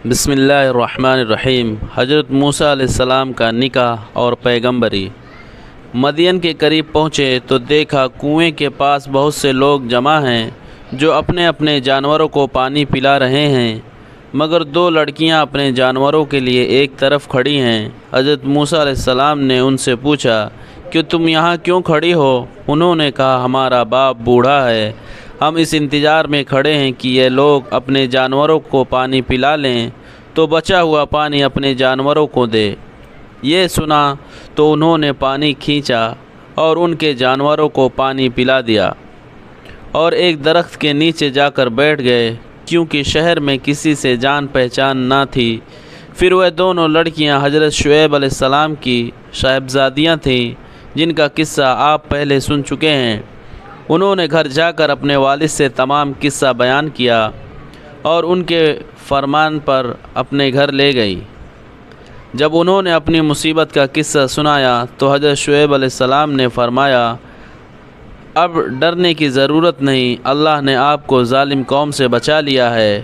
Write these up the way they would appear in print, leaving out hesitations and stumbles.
بسم اللہ الرحمن الرحیم۔ حضرت موسیٰ علیہ السلام کا نکاح اور پیغمبری۔ مدین کے قریب پہنچے تو دیکھا کنویں کے پاس بہت سے لوگ جمع ہیں جو اپنے اپنے جانوروں کو پانی پلا رہے ہیں، مگر دو لڑکیاں اپنے جانوروں کے لیے ایک طرف کھڑی ہیں۔ حضرت موسیٰ علیہ السلام نے ان سے پوچھا کہ تم یہاں کیوں کھڑی ہو؟ انہوں نے کہا ہمارا باپ بوڑھا ہے، ہم اس انتظار میں کھڑے ہیں کہ یہ لوگ اپنے جانوروں کو پانی پلا لیں تو بچا ہوا پانی اپنے جانوروں کو دے۔ یہ سنا تو انہوں نے پانی کھینچا اور ان کے جانوروں کو پانی پلا دیا اور ایک درخت کے نیچے جا کر بیٹھ گئے، کیونکہ شہر میں کسی سے جان پہچان نہ تھی۔ پھر وہ دونوں لڑکیاں حضرت شعیب علیہ السلام کی صاحبزادیاں تھیں، جن کا قصہ آپ پہلے سن چکے ہیں۔ انہوں نے گھر جا کر اپنے والد سے تمام قصہ بیان کیا اور ان کے فرمان پر اپنے گھر لے گئی۔ جب انہوں نے اپنی مصیبت کا قصہ سنایا تو حضرت شعیب علیہ السلام نے فرمایا اب ڈرنے کی ضرورت نہیں، اللہ نے آپ کو ظالم قوم سے بچا لیا ہے۔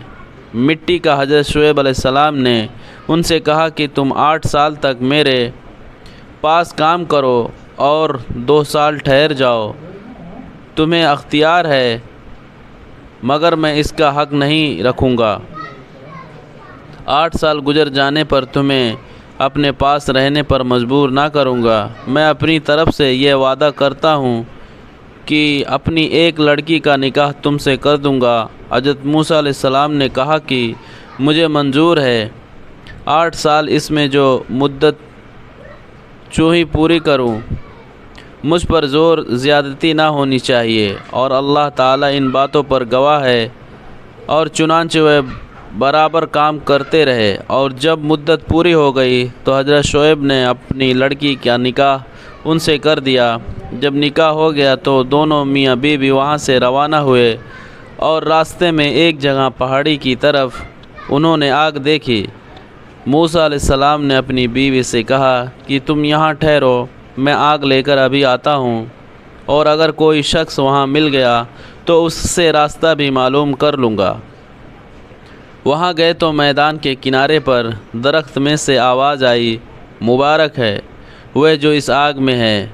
مٹی کا حضرت شعیب علیہ السلام نے ان سے کہا کہ تم 8 سال تک میرے پاس کام کرو اور 2 سال ٹھہر جاؤ، تمہیں اختیار ہے، مگر میں اس کا حق نہیں رکھوں گا۔ 8 سال گزر جانے پر تمہیں اپنے پاس رہنے پر مجبور نہ کروں گا۔ میں اپنی طرف سے یہ وعدہ کرتا ہوں کہ اپنی ایک لڑکی کا نکاح تم سے کر دوں گا۔ حضرت موسیٰ علیہ السلام نے کہا کہ مجھے منظور ہے، 8 سال اس میں جو مدت چوہی پوری کروں، مجھ پر زور زیادتی نہ ہونی چاہیے، اور اللہ تعالیٰ ان باتوں پر گواہ ہے۔ اور چنانچہ وہ برابر کام کرتے رہے، اور جب مدت پوری ہو گئی تو حضرت شعیب نے اپنی لڑکی کا نکاح ان سے کر دیا۔ جب نکاح ہو گیا تو دونوں میاں بیوی وہاں سے روانہ ہوئے، اور راستے میں ایک جگہ پہاڑی کی طرف انہوں نے آگ دیکھی۔ موسیٰ علیہ السلام نے اپنی بیوی سے کہا کہ تم یہاں ٹھہرو، میں آگ لے کر ابھی آتا ہوں، اور اگر کوئی شخص وہاں مل گیا تو اس سے راستہ بھی معلوم کر لوں گا۔ وہاں گئے تو میدان کے کنارے پر درخت میں سے آواز آئی، مبارک ہے وہ جو اس آگ میں ہے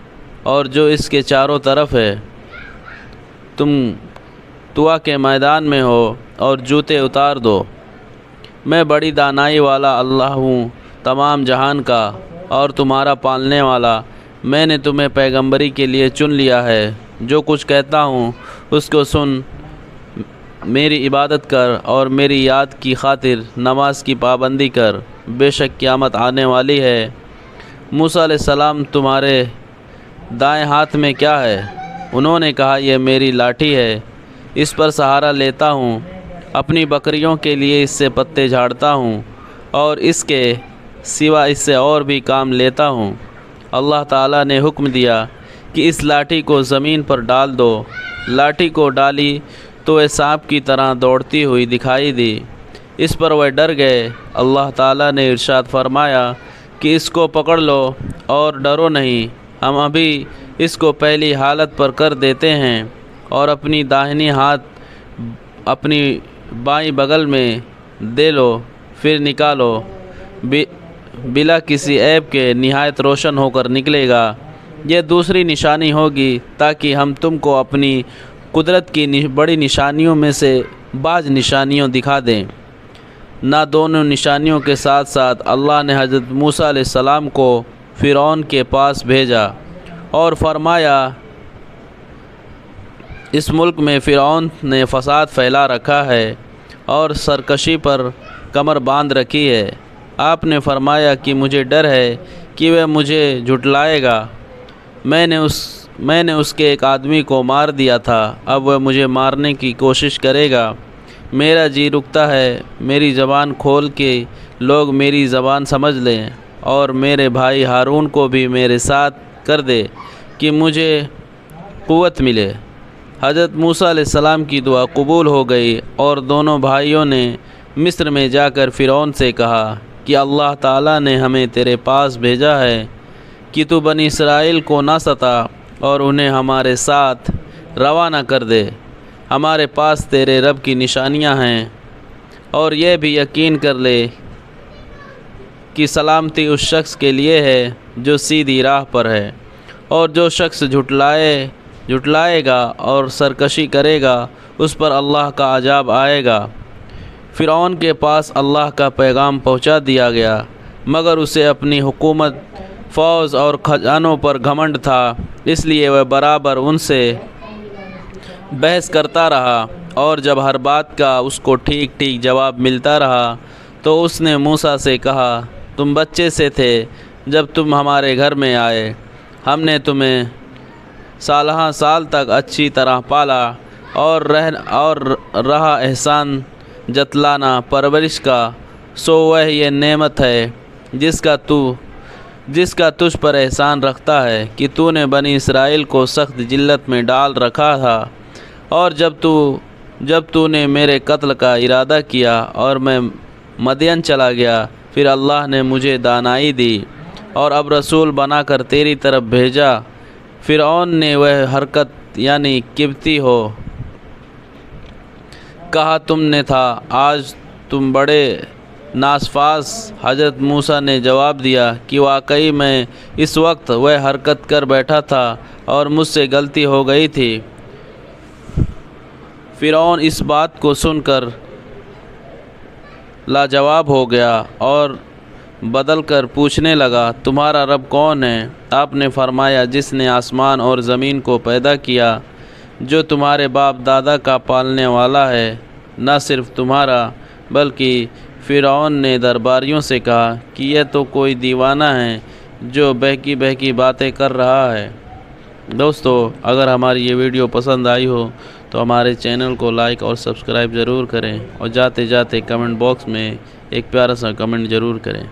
اور جو اس کے چاروں طرف ہے۔ تم طوا کے میدان میں ہو اور جوتے اتار دو۔ میں بڑی دانائی والا اللہ ہوں، تمام جہان کا اور تمہارا پالنے والا۔ میں نے تمہیں پیغمبری کے لیے چن لیا ہے۔ جو کچھ کہتا ہوں اس کو سن، میری عبادت کر اور میری یاد کی خاطر نماز کی پابندی کر، بے شک قیامت آنے والی ہے۔ موسیٰ علیہ السلام تمہارے دائیں ہاتھ میں کیا ہے؟ انہوں نے کہا یہ میری لاٹھی ہے، اس پر سہارا لیتا ہوں، اپنی بکریوں کے لیے اس سے پتے جھاڑتا ہوں اور اس کے سوا اس سے اور بھی کام لیتا ہوں۔ اللہ تعالیٰ نے حکم دیا کہ اس لاٹھی کو زمین پر ڈال دو۔ لاٹھی کو ڈالی تو وہ سانپ کی طرح دوڑتی ہوئی دکھائی دی۔ اس پر وہ ڈر گئے۔ اللہ تعالیٰ نے ارشاد فرمایا کہ اس کو پکڑ لو اور ڈرو نہیں، ہم ابھی اس کو پہلی حالت پر کر دیتے ہیں، اور اپنی داہنی ہاتھ اپنی بائیں بغل میں دے لو، پھر نکالو، بلا کسی عیب کے نہایت روشن ہو کر نکلے گا۔ یہ دوسری نشانی ہوگی تاکہ ہم تم کو اپنی قدرت کی بڑی نشانیوں میں سے بعض نشانیوں دکھا دیں۔ نہ دونوں نشانیوں کے ساتھ ساتھ اللہ نے حضرت موسیٰ علیہ السلام کو فرعون کے پاس بھیجا اور فرمایا اس ملک میں فرعون نے فساد پھیلا رکھا ہے اور سرکشی پر کمر باندھ رکھی ہے۔ آپ نے فرمایا کہ مجھے ڈر ہے کہ وہ مجھے جھٹلائے گا۔ میں نے اس کے ایک آدمی کو مار دیا تھا، اب وہ مجھے مارنے کی کوشش کرے گا۔ میرا جی رکتا ہے، میری زبان کھول کے لوگ میری زبان سمجھ لیں، اور میرے بھائی ہارون کو بھی میرے ساتھ کر دے کہ مجھے قوت ملے۔ حضرت موسیٰ علیہ السلام کی دعا قبول ہو گئی، اور دونوں بھائیوں نے مصر میں جا کر فرعون سے کہا کہ اللہ تعالیٰ نے ہمیں تیرے پاس بھیجا ہے کہ تو بنی اسرائیل کو نہ ستا اور انہیں ہمارے ساتھ روانہ کر دے۔ ہمارے پاس تیرے رب کی نشانیاں ہیں اور یہ بھی یقین کر لے کہ سلامتی اس شخص کے لیے ہے جو سیدھی راہ پر ہے، اور جو شخص جھٹلائے گا اور سرکشی کرے گا اس پر اللہ کا عذاب آئے گا۔ فرعون کے پاس اللہ کا پیغام پہنچا دیا گیا، مگر اسے اپنی حکومت، فوج اور خزانوں پر گھمنڈ تھا، اس لیے وہ برابر ان سے بحث کرتا رہا، اور جب ہر بات کا اس کو ٹھیک ٹھیک جواب ملتا رہا تو اس نے موسیٰ سے کہا، تم بچے سے تھے جب تم ہمارے گھر میں آئے، ہم نے تمہیں سالہ سال تک اچھی طرح پالا اور رہا احسان جتلانا پرورش کا، سو وہ یہ نعمت ہے جس کا تجھ پر احسان رکھتا ہے کہ تو نے بنی اسرائیل کو سخت ذلت میں ڈال رکھا تھا، اور جب تو نے میرے قتل کا ارادہ کیا اور میں مدین چلا گیا، پھر اللہ نے مجھے دانائی دی اور اب رسول بنا کر تیری طرف بھیجا۔ فرعون نے وہ حرکت یعنی قبطی ہو کہا تم نے تھا، آج تم بڑے ناسفاس۔ حضرت موسیٰ نے جواب دیا کہ واقعی میں اس وقت وہ حرکت کر بیٹھا تھا اور مجھ سے غلطی ہو گئی تھی۔ فرعون اس بات کو سن کر لاجواب ہو گیا اور بدل کر پوچھنے لگا، تمہارا رب کون ہے؟ آپ نے فرمایا، جس نے آسمان اور زمین کو پیدا کیا، جو تمہارے باپ دادا کا پالنے والا ہے، نہ صرف تمہارا بلکہ فرعون نے درباریوں سے کہا کہ یہ تو کوئی دیوانہ ہے جو بہکی باتیں کر رہا ہے۔ دوستو، اگر ہماری یہ ویڈیو پسند آئی ہو تو ہمارے چینل کو لائک اور سبسکرائب ضرور کریں، اور جاتے کمنٹ باکس میں ایک پیارا سا کمنٹ ضرور کریں۔